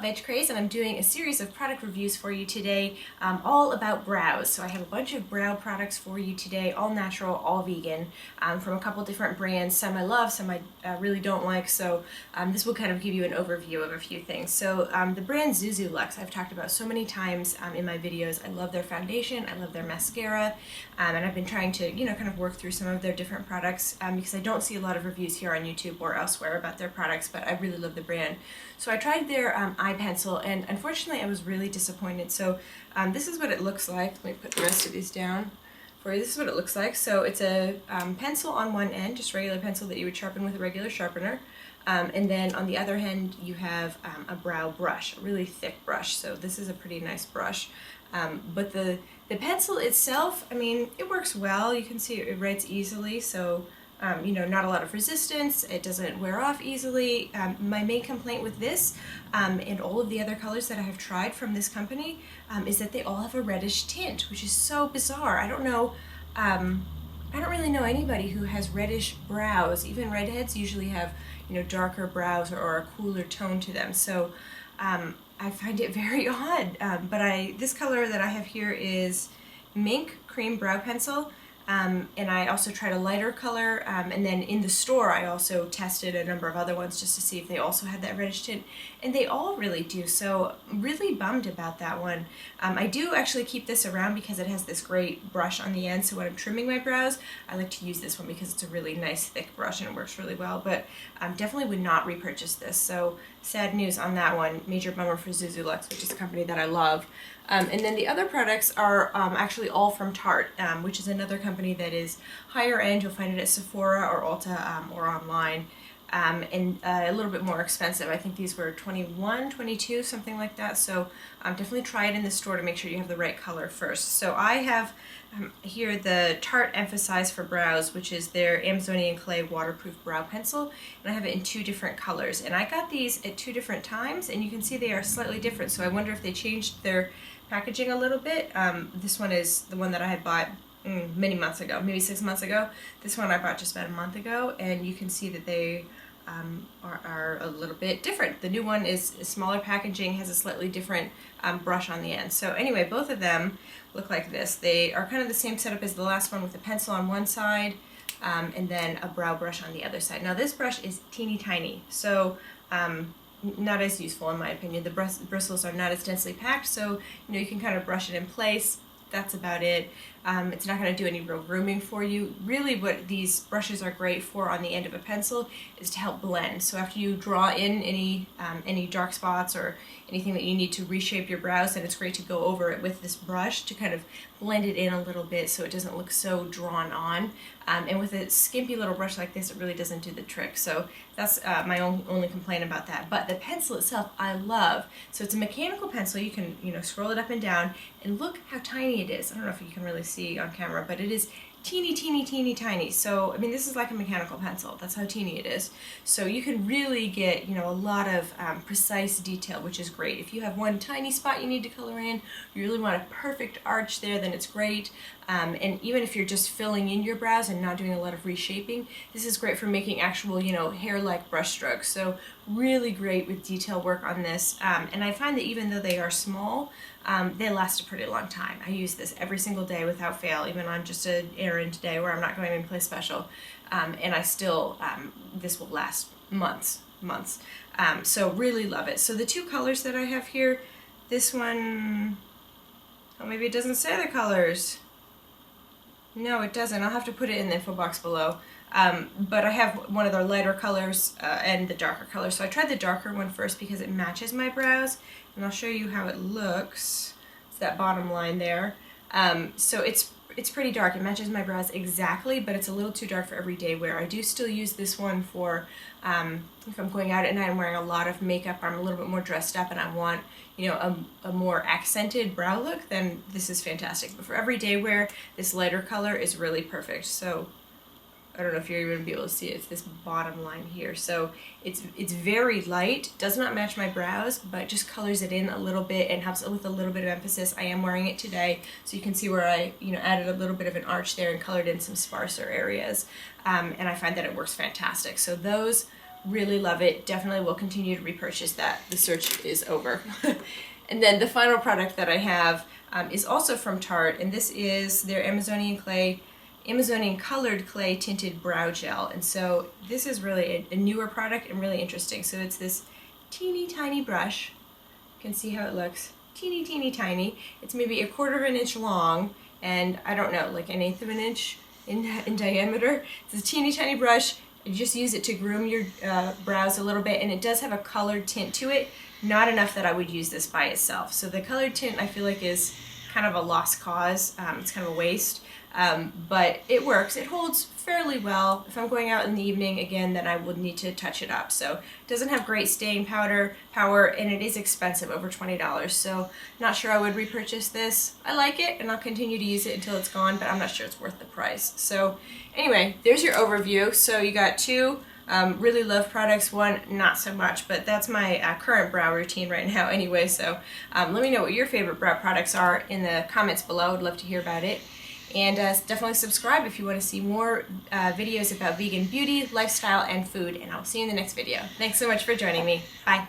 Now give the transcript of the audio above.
Veg Craze, and I'm doing a series of product reviews for you today, all about brows. So I have a bunch of brow products for you today, all natural, all vegan, from a couple different brands. Some I love, some I really don't like, so this will kind of give you an overview of a few things. So the brand ZuZu Luxe I've talked about so many times in my videos. I love their foundation, I love their mascara, and I've been trying to, kind of work through some of their different products because I don't see a lot of reviews here on YouTube or elsewhere about their products, but I really love the brand. So I tried their eye pencil, and unfortunately I was really disappointed. So this is what it looks like. Let me put the rest of these down for you. This is what it looks like. So it's a pencil on one end, just regular pencil that you would sharpen with a regular sharpener. And then on the other hand you have a brow brush, a really thick brush. So this is a pretty nice brush. But the pencil itself, I mean, it works well. You can see it writes easily, so not a lot of resistance. It doesn't wear off easily. My main complaint with this and all of the other colors that I have tried from this company is that they all have a reddish tint, which is so bizarre. I don't know. I don't really know anybody who has reddish brows. Even redheads usually have, darker brows or a cooler tone to them. So I find it very odd. But this color that I have here is Mink Cream Brow Pencil. And I also tried a lighter color, and then in the store I also tested a number of other ones just to see if they also had that reddish tint, and they all really do, so really bummed about that one. I do actually keep this around because it has this great brush on the end, so when I'm trimming my brows I like to use this one because it's a really nice thick brush and it works really well, but definitely would not repurchase this, so sad news on that one. Major bummer for ZuZu Luxe, which is a company that I love. And then the other products are actually all from Tarte, which is another company that is higher end. You'll find it at Sephora or Ulta or online, and a little bit more expensive. I think these were $21, $22, something like that. So definitely try it in the store to make sure you have the right color first. So I have here the Tarte Emphasize for Brows, which is their Amazonian Clay waterproof brow pencil, and I have it in 2 different colors. And I got these at 2 different times, and you can see they are slightly different. So I wonder if they changed their packaging a little bit. This one is the one that I had bought many months ago, maybe 6 months ago. This one I bought just about a month ago, and you can see that they are a little bit different. The new one is smaller packaging, has a slightly different brush on the end. So anyway, both of them look like this. They are kind of the same setup as the last one, with a pencil on one side and then a brow brush on the other side. Now this brush is teeny tiny, so not as useful in my opinion. The bristles are not as densely packed, so you can kind of brush it in place. That's about it. It's not going to do any real grooming for you. Really what these brushes are great for on the end of a pencil is to help blend. So after you draw in any dark spots or anything that you need to reshape your brows, then it's great to go over it with this brush to kind of blend it in a little bit so it doesn't look so drawn on. And with a skimpy little brush like this, it really doesn't do the trick. So that's my only complaint about that. But the pencil itself I love. So it's a mechanical pencil. You can scroll it up and down, and look how tiny it is. I don't know if you can really see on camera, but it is teeny, teeny, teeny, tiny. So, I mean, this is like a mechanical pencil. That's how teeny it is. So you can really get, a lot of precise detail, which is great. If you have one tiny spot you need to color in, you really want a perfect arch there, then it's great. And even if you're just filling in your brows and not doing a lot of reshaping, this is great for making actual, hair-like brush strokes. So really great with detail work on this. And I find that even though they are small, they last a pretty long time. I use this every single day without fail, even on just an errand day where I'm not going anyplace special. And I still, this will last months. So really love it. So the 2 colors that I have here, this one, oh, maybe it doesn't say the colors. No, it doesn't. I'll have to put it in the info box below. But I have one of the lighter colors and the darker color. So I tried the darker one first because it matches my brows, and I'll show you how it looks. It's that bottom line there. So it's pretty dark. It matches my brows exactly, but it's a little too dark for everyday wear. I do still use this one for if I'm going out at night, I'm wearing a lot of makeup, or I'm a little bit more dressed up and I want a more accented brow look, then this is fantastic. But for everyday wear, this lighter color is really perfect. So I don't know if you're even gonna be able to see it. It's this bottom line here. So it's very light, does not match my brows, but just colors it in a little bit and helps it with a little bit of emphasis. I am wearing it today, so you can see where I added a little bit of an arch there and colored in some sparser areas. And I find that it works fantastic. So those Really love it. Definitely will continue to repurchase that. The search is over. And then the final product that I have is also from Tarte, and this is their Amazonian colored clay tinted brow gel. And so this is really a newer product and really interesting. So it's this teeny tiny brush. You can see how it looks. Teeny tiny. It's maybe 1/4 of an inch long, and I don't know, like 1/8 of an inch in diameter. It's a teeny tiny brush. You just use it to groom your brows a little bit, and it does have a colored tint to it. Not enough that I would use this by itself. So the colored tint I feel like is kind of a lost cause. It's kind of a waste, but it works. It holds fairly well. If I'm going out in the evening again, then I would need to touch it up. So it doesn't have great staying power, and it is expensive, over $20. So not sure I would repurchase this. I like it, and I'll continue to use it until it's gone, but I'm not sure it's worth the price. So anyway, there's your overview. So you got two really love products, one not so much, but that's my current brow routine right now anyway. So let me know what your favorite brow products are in the comments below. I'd love to hear about it. And definitely subscribe if you want to see more videos about vegan beauty, lifestyle, and food. And I'll see you in the next video. Thanks so much for joining me. Bye.